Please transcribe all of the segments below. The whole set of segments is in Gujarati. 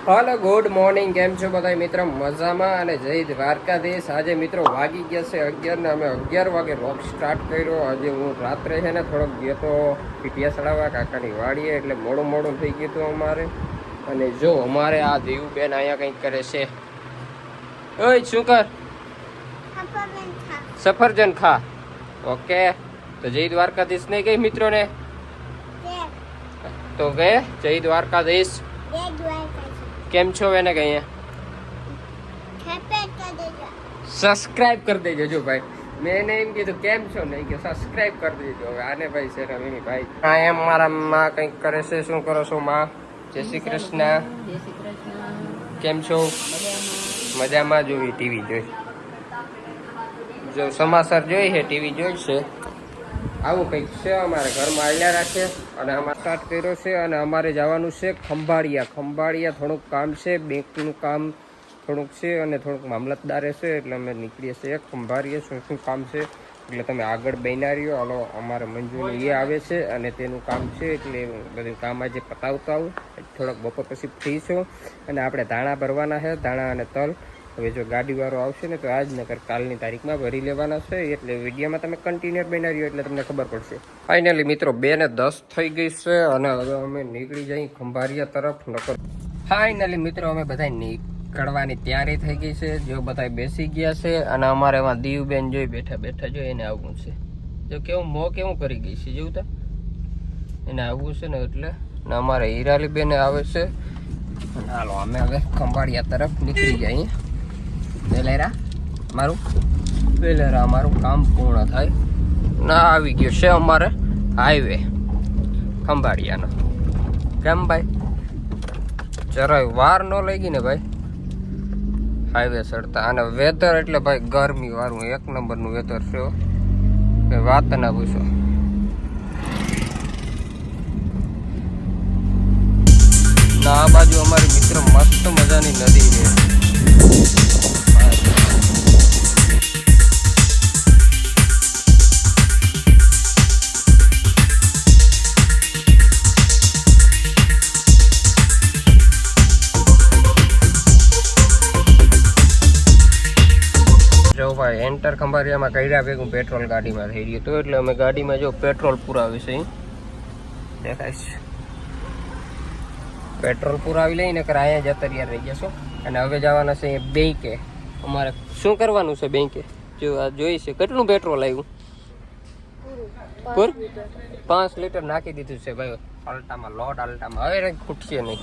હાલો ગુડ મોર્નિંગ, કેમ છો બધા મિત્રો? મજામાં અને જય દ્વારકાધીશ. આજે મિત્રો વાગી ગયા છે 11 ને અમે 11 વાગે વ્લોગ સ્ટાર્ટ કર્યો. આજે હું રાત્રે છે ને થોડોક ગયો તો પીટિયા ચડાવવા કાકાની વાડીએ, એટલે મોડું થઈ ગયું હતું અમારે. અને જો અમારે આ દેવુબેન અહીંયા કંઈક કરે છે. ઓય શું કર? સફરજન ખા. ઓકે, તો જય દ્વારકાધીશ નહીં ગઈ મિત્રોને? તો ગયે જય દ્વારકાધીશ. કેમ છો એને કહીએ? સબસ્ક્રાઇબ કરી દેજો. જો ભાઈ મેં એમ કીધું કેમ છો, નહીં કે સબસ્ક્રાઇબ કરી દેજો. હવે આને ભાઈ છે રવિની ભાઈ આ એમ મારા માં કંઈક કરે છે. શું કરો છો માં? જય શ્રી કૃષ્ણ. કેમ છો? મજામાં. જોઈ ટીવી જોઈ, જો સમાચાર જોઈ છે, ટીવી જોઈ છે. આવું કંઈક છે અમારે ઘરમાં આવેલા રાખે. અને અમારે સ્ટાર્ટ કર્યો છે અને અમારે જવાનું છે ખંભાળિયા. થોડુંક કામ છે, બેંકનું કામ થોડુંક છે અને થોડુંક મામલતદારે છે, એટલે અમે નીકળીએ છીએ ખંભાળીએ. શું કામ છે એટલે તમે આગળ બન્યા રહ્યો. હાલો, અમારે મંજૂરી એ આવે છે અને તેનું કામ છે, એટલે બધું કામ આજે પતાવતા આવું. થોડોક બપોર પછી ફ્રી છો અને આપણે ધાણા ભરવાના છે, ધાણા અને તલ. હવે જો ગાડીવાળો આવશે ને તો આજ નકર કાલની તારીખમાં ભરી લેવાના છે. એટલે વિડીયોમાં તમે કન્ટિન્યુઅર બની રહ્યો એટલે તમને ખબર પડશે. ફાઇનલી મિત્રો 2:10 થઈ ગઈ છે અને હવે અમે નીકળી જઈએ ખંભાળિયા તરફ. નકર ફાઇનલી મિત્રો અમે બધા નીકળવાની તૈયારી થઈ ગઈ છે. જો બધા બેસી ગયા છે અને અમારે એમાં દીવબેન જોઈ બેઠા જો એને આવવું છે. જો કેવું કરી ગઈ છે, જોયું તા એને આવવું છે ને એટલે. ને અમારે હીરાલી બેન આવે છે. હાલો અમે હવે ખંભાળિયા તરફ નીકળી જઈએ. પહેલેરા અમારું કામ પૂર્ણ થાય ના આવી ગયો છે અમારે હાઈવે ખંભાળિયાનો. કેમ ભાઈ જરાય વાર ન લઈ ગઈ ને ભાઈ હાઈવે ચડતા. અને વેધર એટલે ભાઈ ગરમી વાળું 1 નંબરનું વેધર છે, વાત ના પૂછો. ના આ બાજુ અમારી મિત્રો મસ્ત મજાની નદી છે. જો ભાઈ એન્ટર ખંભાળિયામાં કર્યા ભેગું પેટ્રોલ ગાડીમાં થઈ ગયું હતું, એટલે અમે ગાડીમાં જો પેટ્રોલ પુરાવી છે. દેખાય છે પેટ્રોલ પુરાવી લઈને અહીંયા જતા રહ્યા રહી જશો. અને હવે જવાના છે બેંકે. અમારે શું કરવાનું છે બેંકે? જો આ જોઈ છે કેટલું પેટ્રોલ આવ્યું. 5 લીટર નાખી દીધું છે ભાઈ અલ્ટામાં. લોડ અલ્ટામાં હવે ખૂટશે નહીં.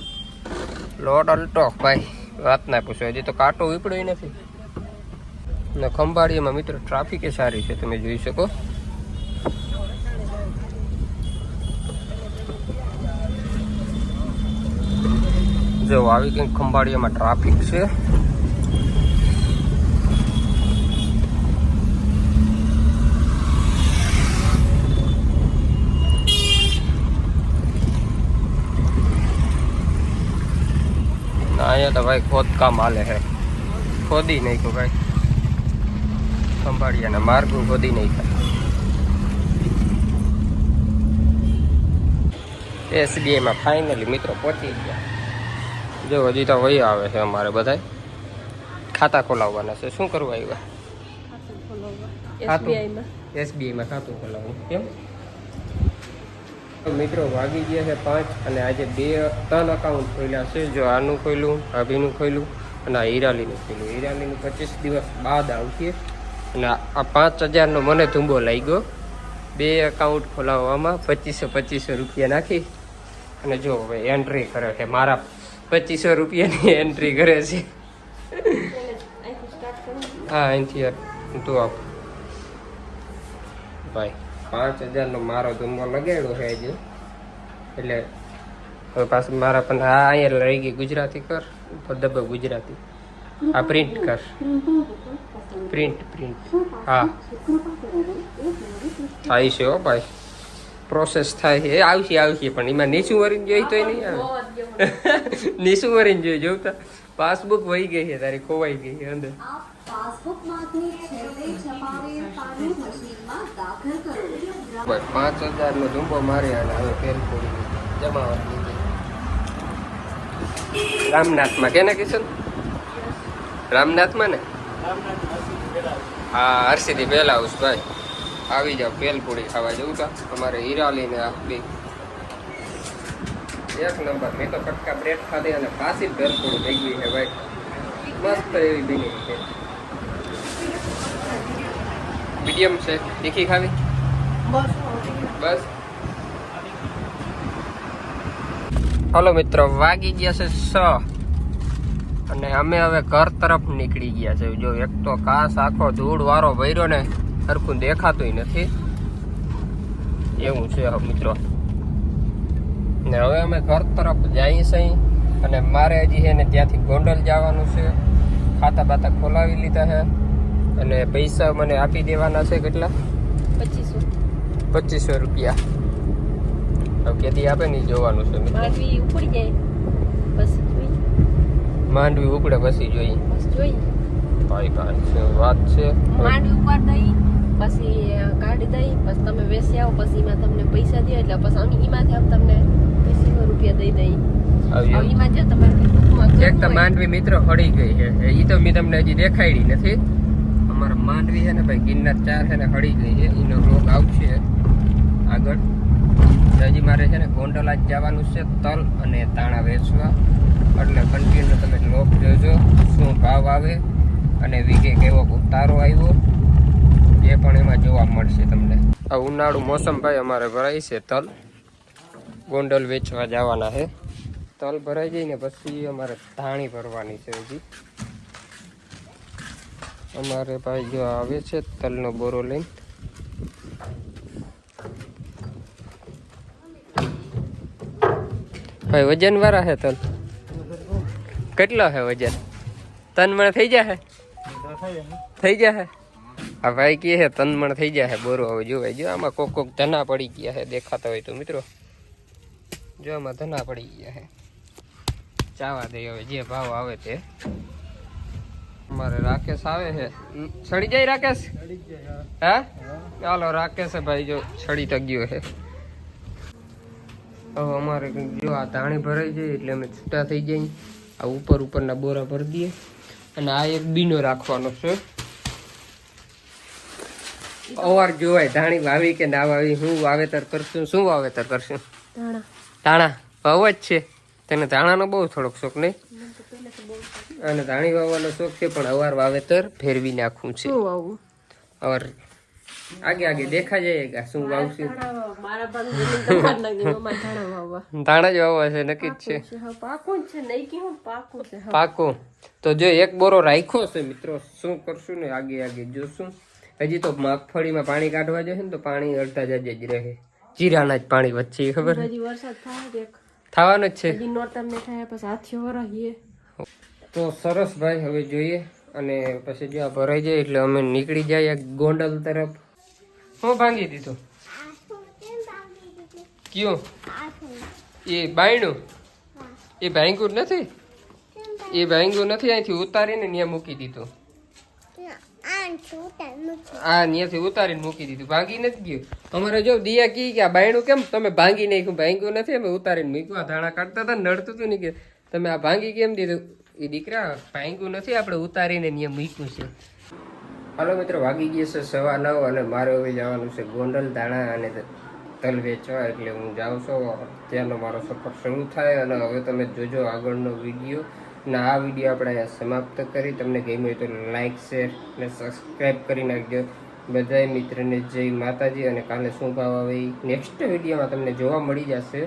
લોડ અલ્ટો ભાઈ વાત ના પૂછો. હજી તો કાંટો ઉપડ્યો નથી. ને ખંભાળિયામાં મિત્રો ટ્રાફિક એ સારી છે, તમે જોઈ શકો. જો આવી કંઈક ખંભાળિયામાં ટ્રાફિક છે. અહીંયા તો ભાઈ ખોદકામ હાલે છે. ખોદી નાખ્યું ભાઈ ખંભાળિયાના માર્ગો ખોદી નાખ્યા. SBIમાં ફાઇનલી મિત્રો પહોંચી ગયા. જો હજી તો વહી આવે છે અમારે બધા ખાતા ખોલાવવાના છે. શું કરવું આવ્યા? SBIમાં ખાતું ખોલાવવું. કેમ મિત્રો વાગી ગયા છે 5 અને આજે 3 અકાઉન્ટ ખોલ્યા છે. જો આનું ખોલ્યું, ભાભીનું ખોલ્યું અને આ હીરાલીનું ખોલ્યું. હીરાલીનું 25 દિવસ બાદ આવશે. અને આ 5000નો મને ધૂંબો લાગ્યો 2 અકાઉન્ટ ખોલાવવામાં. 2500 રૂપિયા નાખી અને જો હવે એન્ટ્રી કરે છે. મારા 2500 રૂપિયાની એન્ટ્રી કરે છે. હા અહીંથી તું આપ ભાઈ. 5000નો મારો ધૂમો લગાડ્યો છે આજે. એટલે હવે પાછું મારા પણ હા અહીંયા રહી ગઈ. ગુજરાતી કર ધબ્બો ગુજરાતી. આ પ્રિન્ટ કર. પ્રિન્ટ હા થાય છે હો ભાઈ. પ્રોસેસ થાય છે. આવશે પણ એમાં નીચું વરીને જોઈ તો નહીં આવે. નીચું વરીને જોઈ જોતા પાસબુક વહી ગઈ છે તારી, ખોવાઈ ગઈ છે અંદર. 5000નો ધૂંબો મારે અને હવે ફેલ પડી જમા રામનાથમાં કેને કિશન રામનાથમાં ને હા હર્ષિદી પહેલા હાઉસ ભાઈ આવી જાવ ભેલપુરી ખાવા જવું તા અમારે હીરાલીને આપી એક નંબર મેં તો કટકા બ્રેડ ખાધી અને પાછી ભેલપુરી થઈ ગઈ છે ભાઈ મસ્ત એવી બની છે મીડિયમ છે તીખી ખાવી બસ હલો મિત્રો વાગી ગયા છે 6 અને અમે હવે ઘર તરફ નીકળી ગયા છે જો એક તો કાસ આખો ધૂળ વાળો ભર્યો ને સરખું દેખાતું નથી એવું છે મિત્રો ને હવે અમે ઘર તરફ જઈએ છીએ અને મારે હજી છે ને ત્યાંથી ગોંડલ જવાનું છે ખાતા બાતા ખોલાવી લીધા છે અને પૈસા મને આપી દેવાના છે કેટલા 2500 રૂપિયા હવે કેદી આપે ને જોવાનું છે માંડવી ઉપડી જાય પછી માંડવી ઉપડે પછી જોઈએ ભાઈ શું વાત છે માંડવી ઉપર દઈ પછી કાઢી દઈ પછી તમે વેચી આવો પછી એમાં તમને પૈસા દે એટલે પછી અમે એમાંથી આમ તમને 2500 રૂપિયા દઈ દઈ એમાં જો તમારે એક તો માંડવી મિત્રો હળી ગઈ છે એ તો મેં તમને હજી દેખાડી નથી અમારા માંડવી છે ને ભાઈ ગિરનાર 4 છે ને હળી ગઈ છે એનો બ્લોગ આવશે આગળ હજી મારે છે ને ગોંડલ જ જવાનું છે તલ અને દાણા વેચવા એટલે કન્ટિન્યુ તમે બ્લોગ જોજો શું ભાવ આવે અને વીઘે કેવો ઉતારો આવ્યો એ પણ એમાં જોવા મળશે તમને આ ઉનાળુ મોસમ ભાઈ અમારે ભરાય છે તલ ગોંડલ વેચવા જવાના છે તલ ભરાઈ જાય ને પછી અમારે ધાણી ભરવાની છે હજી અમારે ભાઈ જો આવે છે તલનો બોરો લઈને ભાઈ વજન વાળા હે તલ કેટલો હે વજન 3 મણ થઈ જાય આ ભાઈ કે હે 3 મણ થઈ જાય બોરો હવે જોવાય જો આમાં કોક ધના પડી ગયા હે દેખાતા હોય તો મિત્રો જો આમાં ધના પડી ગયા હે ચાવા દે હવે જે ભાવ આવે તે અમારે રાકેશ આવે છે સડી જાય રાકેશ હા ચાલો રાકેશ ભાઈ જો સડી તો ગયો છે હવે અમારે જો આ ધાણી ભરાઈ જાય એટલે અમે છૂટા થઈ જાય આ ઉપરના બોરા ભરી દઈએ અને આ એક બીનો રાખવાનો છે અવાર જોવાય ધાણી વાવી કે ના વાવી શું વાવેતર કરશું ધાણા વાવ જ છે તેને ધાણાનો બહુ થોડોક શોખ નહીં અને ધાણી વાવવાનો શોખ છે પણ અવાર વાવેતર ફેરવી નાખવું છે અવાર આગે દેખા જાય શું વાવશું ધાણા જ વાવવા છે નક્કી જ છે પાકો તો જો એક બોરો રાખ્યો છે મિત્રો શું કરશું ને આગે જોશું હજી તો મગફળીમાં પાણી કાઢવા જશે ને તો પાણી અડધા જ રહે જીરાના જ પાણી વચ્ચે ખબર થવાનું જ છે તો સરસ ભાઈ હવે જોઈએ અને પછી જો આ ભરાઈ જાય એટલે અમે નીકળી જાય ગોંડલ તરફ હું ભાંગી દીધું કયું એ બાયણું એ ભાંગ્યું નથી અહીંથી ઉતારીને ત્યાં મૂકી દીધું હા ત્યાંથી ઉતારીને મૂકી દીધું ભાંગી નથી ગયું અમારે જો દિયા કી કે આ બાયણું કેમ તમે ભાંગી નાખ્યું ભાંગ્યું નથી અમે ઉતારીને મૂક્યું ધાણા કાઢતા હતા નડતું હતું ને કે તમે આ ભાંગી કેમ દીધું એ દીકરા ભાંગ્યું નથી આપણે ઉતારીને ત્યાં મૂક્યું છે હાલો મિત્રો વાગી ગયા છે 9:15 અને મારે હવે જવાનું છે ગોંડલ દાણા અને તલ વેચવા એટલે હું જાઉં છું ત્યાંનો મારો સફર શરૂ થાય અને હવે તમે જોજો આગળનો વિડીયો અને આ વિડીયો આપણે અહીંયા સમાપ્ત કરી તમને ગમ્યું હોય તો લાઈક શેર અને સબસ્ક્રાઈબ કરી નાખજો બધાય મિત્રને જય માતાજી અને કાલે શું ભાવ આવે નેક્સ્ટ વિડીયોમાં તમને જોવા મળી જશે